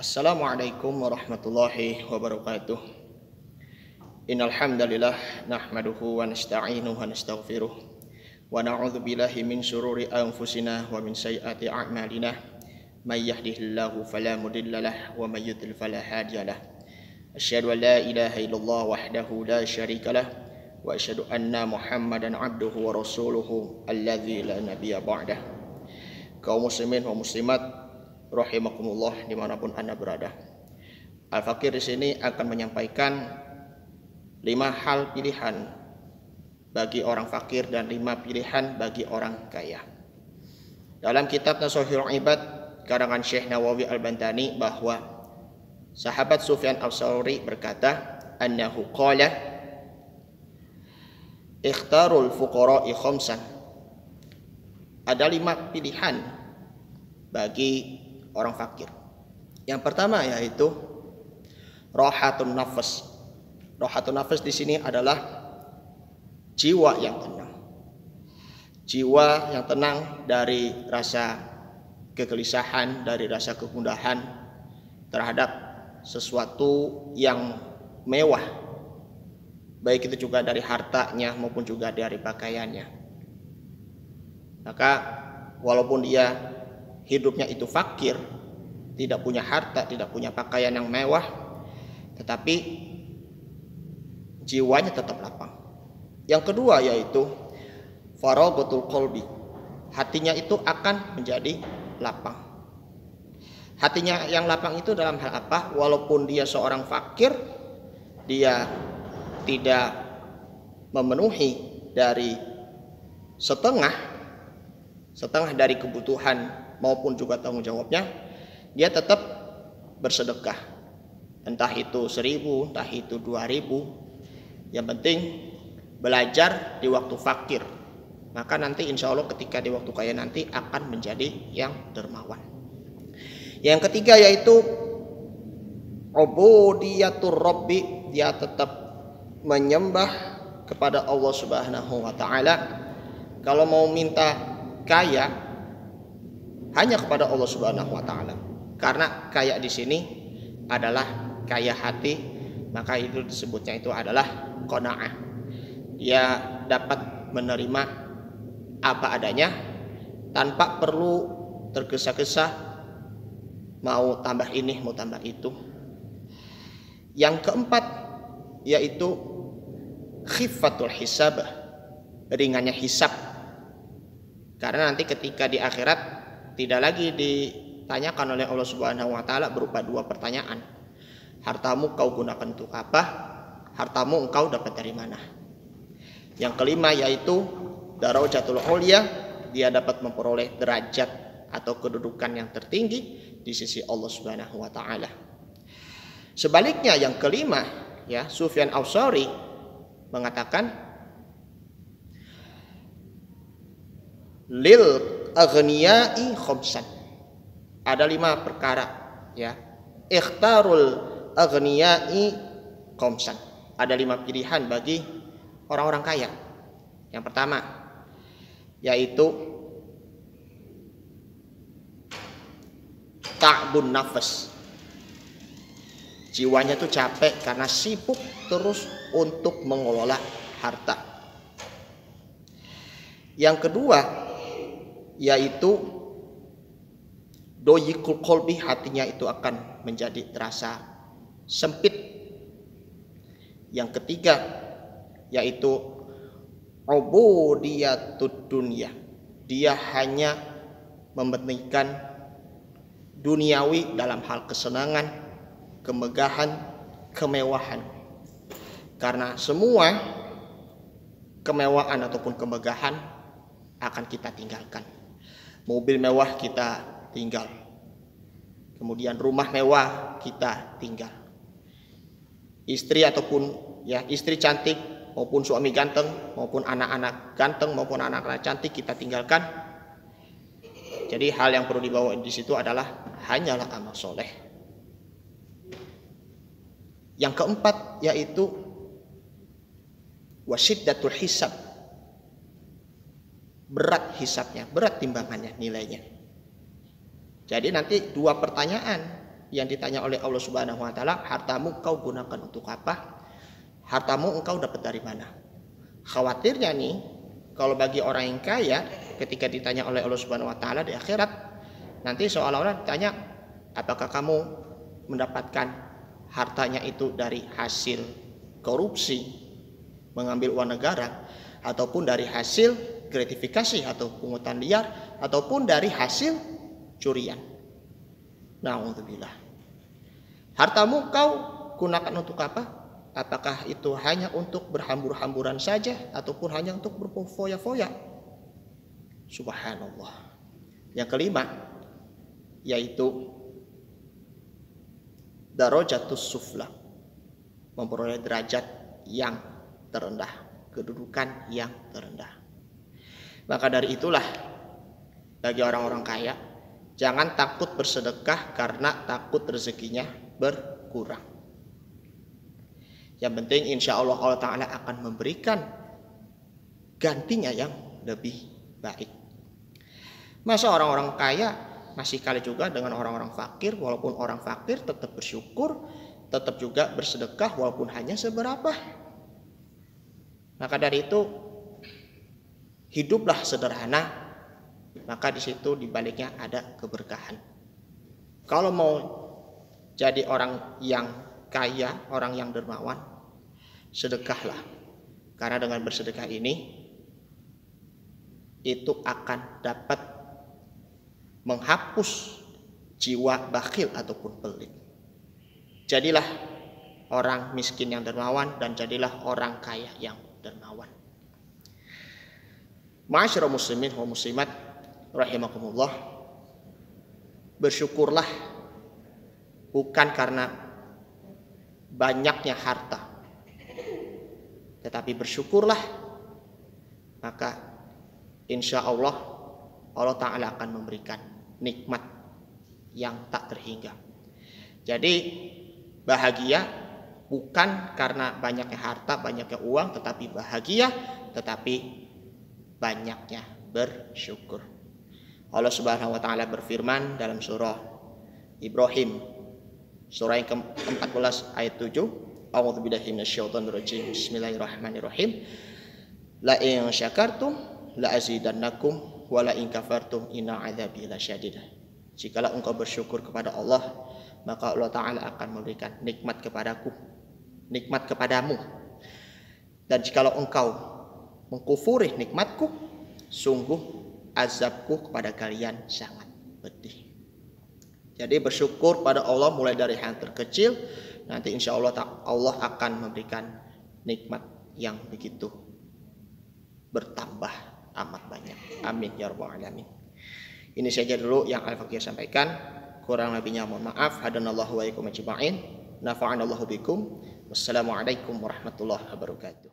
Assalamualaikum warahmatullahi wabarakatuh. Innal hamdalillah nahmaduhu wa nasta'inuhu wa nastaghfiruh wa na'udzu billahi min syururi anfusina wa min sayyiati a'malina may yahdihillahu fala mudhillalah wa may yudhlil fala hadiyalah. Asyhadu an la ilaha illallah wahdahu la syarikalah wa asyhadu anna Muhammadan abduhu wa rasuluhu alladzi la nabiyya ba'dah. Kaum muslimin wa muslimat rahimakumullah dimanapun Anda berada. Al-Fakir di sini akan menyampaikan 5 hal pilihan bagi orang fakir dan 5 pilihan bagi orang kaya. Dalam kitab Nasuhul Ibad karangan Syekh Nawawi Al-Bantani bahwa sahabat Sufyan Al-Tsauri berkata, annahu qala ikhtarul fuqara'i khamsan. Ada 5 pilihan bagi orang fakir. Yang pertama yaitu rahatun nafas. Rahatun nafas di sini adalah jiwa yang tenang. Jiwa yang tenang dari rasa kegelisahan, dari rasa kegundahan terhadap sesuatu yang mewah. Baik itu juga dari hartanya maupun juga dari pakaiannya. Maka walaupun dia hidupnya itu fakir, tidak punya harta, tidak punya pakaian yang mewah, tetapi jiwanya tetap lapang. Yang kedua yaitu faraghatul qalbi. Hatinya itu akan menjadi lapang. Hatinya yang lapang itu dalam hal apa? Walaupun dia seorang fakir, dia tidak memenuhi dari setengah dari kebutuhan maupun juga tanggung jawabnya, dia tetap bersedekah. Entah itu 1.000, entah itu 2.000. Yang penting belajar di waktu fakir. Maka nanti insya Allah ketika di waktu kaya nanti akan menjadi yang dermawan. Yang ketiga yaitu ubudiyatur rabbi. Dia tetap menyembah kepada Allah Subhanahu wa ta'ala. Kalau mau minta kaya hanya kepada Allah Subhanahu wa ta'ala. Karena kaya di sini adalah kaya hati, maka itu disebutnya itu adalah qanaah. Dia dapat menerima apa adanya tanpa perlu tergesa-gesa mau tambah ini, mau tambah itu. Yang keempat yaitu khifatul hisab, ringannya hisab. Karena nanti ketika di akhirat tidak lagi ditanyakan oleh Allah Subhanahu wa ta'ala berupa 2 pertanyaan. Hartamu kau gunakan untuk apa? Hartamu engkau dapat dari mana? Yang kelima yaitu darajatul ulya. Dia dapat memperoleh derajat atau kedudukan yang tertinggi di sisi Allah Subhanahu wa ta'ala. Sebaliknya yang kelima, ya, Sufyan Al-Tsauri mengatakan lil aghniyai khamsan. Ada 5 perkara, ya. Ikhtarul aghniyai khamsan. Ada 5 pilihan bagi orang-orang kaya. Yang pertama yaitu ta'bun nafas. Jiwanya tuh capek karena sibuk terus untuk mengelola harta. Yang kedua yaitu doyikul qalbi. Hatinya itu akan menjadi terasa sempit. Yang ketiga yaitu ubudiyatud dunya. Dia hanya mementingkan duniawi dalam hal kesenangan, kemegahan, kemewahan. Karena semua kemewahan ataupun kemegahan akan kita tinggalkan. Mobil mewah kita tinggal. Kemudian rumah mewah kita tinggal. Istri ataupun istri cantik maupun suami ganteng maupun anak-anak ganteng maupun anak-anak cantik kita tinggalkan. Jadi hal yang perlu dibawa di situ adalah hanyalah amal soleh. Yang keempat yaitu wasyiddatul hisab. Berat hisabnya, berat timbangannya, nilainya. Jadi nanti 2 pertanyaan yang ditanya oleh Allah Subhanahu wa taala, hartamu kau gunakan untuk apa? Hartamu engkau dapat dari mana? Khawatirnya nih, kalau bagi orang yang kaya ketika ditanya oleh Allah Subhanahu wa taala di akhirat, nanti seolah-olah ditanya, apakah kamu mendapatkan hartanya itu dari hasil korupsi, mengambil uang negara, ataupun dari hasil gratifikasi atau pungutan liar, ataupun dari hasil curian. Na'udzubillah. Hartamu kau gunakan untuk apa? Apakah itu hanya untuk berhambur-hamburan saja ataupun hanya untuk berfoya-foya? Subhanallah. Yang kelima yaitu darajatus sufla, memperoleh derajat yang terendah, kedudukan yang terendah. Maka dari itulah bagi orang-orang kaya, jangan takut bersedekah karena takut rezekinya berkurang. Yang penting insya Allah Allah Ta'ala akan memberikan gantinya yang lebih baik. Masa orang-orang kaya masih kalah juga dengan orang-orang fakir, walaupun orang fakir tetap bersyukur, tetap juga bersedekah walaupun hanya seberapa. Maka dari itu hiduplah sederhana, maka di situ di baliknya ada keberkahan. Kalau mau jadi orang yang kaya, orang yang dermawan, sedekahlah. Karena dengan bersedekah ini itu akan dapat menghapus jiwa bakhil ataupun pelit. Jadilah orang miskin yang dermawan dan jadilah orang kaya yang dermawan. Ma'asyiral muslimin wa muslimat rahimakumullah, bersyukurlah bukan karena banyaknya harta, tetapi bersyukurlah, maka insya Allah Allah Ta'ala akan memberikan nikmat yang tak terhingga. Jadi bahagia bukan karena banyaknya harta, banyaknya uang, tetapi bahagia, tetapi banyaknya bersyukur. Allah Subhanahu wa taala berfirman dalam surah Ibrahim, surah yang ke-14 ayat 7, A'udzubillahi minasyaitonirrajim. Bismillahirrahmanirrahim. La in syakartum la azidannakum wa la in kafartum inna 'adzabi lasyadid. Jikalau engkau bersyukur kepada Allah, maka Allah Ta'ala akan memberikan nikmat kepadaku, nikmat kepadamu. Dan jikalau engkau mengkufuri nikmatku, sungguh azabku kepada kalian sangat pedih. Jadi bersyukur pada Allah mulai dari hal terkecil, nanti insya Allah Allah akan memberikan nikmat yang begitu bertambah amat banyak. Amin ya rabbal alamin. Ini saja dulu yang Al-Fakir sampaikan. Kurang lebihnya mohon maaf. Hadanallahu wa iyyakum ajma'in. Nafa'anallahu bikum. Wassalamualaikum warahmatullahi wabarakatuh.